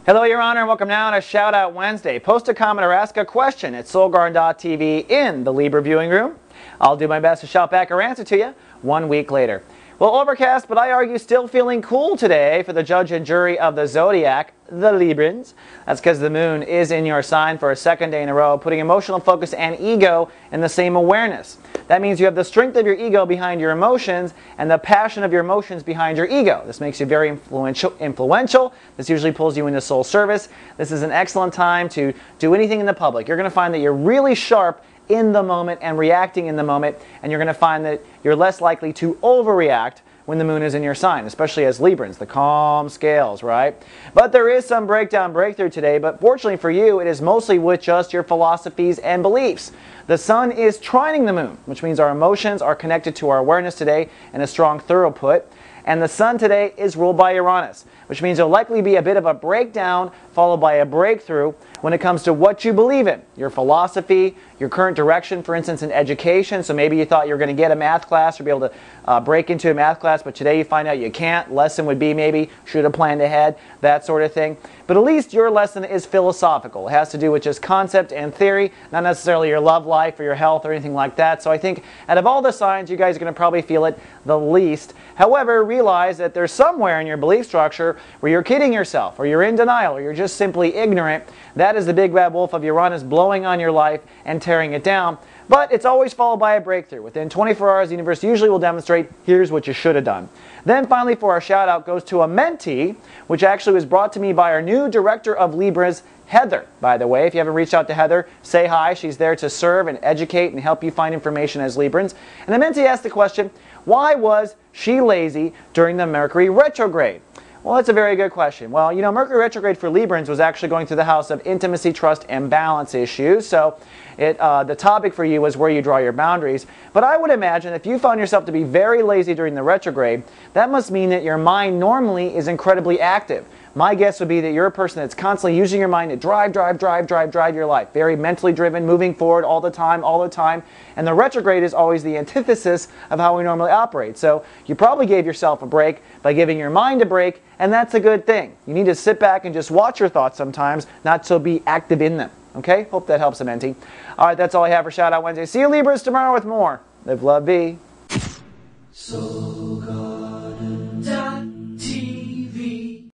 Hello, Your Honor, and welcome now to Shout Out Wednesday. Post a comment or ask a question at soulgarden.tv in the Libra viewing room. I'll do my best to shout back or answer to you 1 week later. Well, overcast, but I argue still feeling cool today for the judge and jury of the zodiac, the Librans. That's because the moon is in your sign for a second day in a row, putting emotional focus and ego in the same awareness. That means you have the strength of your ego behind your emotions and the passion of your emotions behind your ego. This makes you very influential. This usually pulls you into soul service. This is an excellent time to do anything in the public. You're going to find that you're really sharp in the moment and reacting in the moment, and you're going to find that you're less likely to overreact when the moon is in your sign, especially as Librans, the calm scales, right? But there is some breakthrough today, but fortunately for you, it is mostly with just your philosophies and beliefs. The sun is trining the moon, which means our emotions are connected to our awareness today in a strong throughput. And the sun today is ruled by Uranus, which means there'll likely be a bit of a breakdown followed by a breakthrough when it comes to what you believe in, your philosophy, your current direction, for instance, in education. So maybe you thought you were going to get a math class or be able to break into a math class, but today you find out you can't. Lesson would be maybe, should have planned ahead, that sort of thing. But at least your lesson is philosophical. It has to do with just concept and theory, not necessarily your love life or your health or anything like that. So I think out of all the signs, you guys are going to probably feel it the least. However, realize that there's somewhere in your belief structure where you're kidding yourself, or you're in denial, or you're just simply ignorant. That is the big bad wolf of Uranus blowing on your life and tearing it down. But it's always followed by a breakthrough. Within 24 hours, the universe usually will demonstrate, here's what you should have done. Then finally, for our shout out goes to a mentee, which actually was brought to me by our new director of Libras, Heather. By the way, if you haven't reached out to Heather, say hi. She's there to serve and educate and help you find information as Librans. And the mentee asked the question, why was she lazy during the Mercury retrograde? Well, that's a very good question. Well, you know, Mercury retrograde for Librans was actually going through the house of intimacy, trust, and balance issues. So the topic for you was where you draw your boundaries. But I would imagine if you found yourself to be very lazy during the retrograde, that must mean that your mind normally is incredibly active. My guess would be that you're a person that's constantly using your mind to drive your life. Very mentally driven, moving forward all the time. And the retrograde is always the antithesis of how we normally operate. So you probably gave yourself a break by giving your mind a break, and that's a good thing. You need to sit back and just watch your thoughts sometimes, not so be active in them. Okay? Hope that helps a mentee. All right, that's all I have for Shout Out Wednesday. See you Libras tomorrow with more. Live, love, be.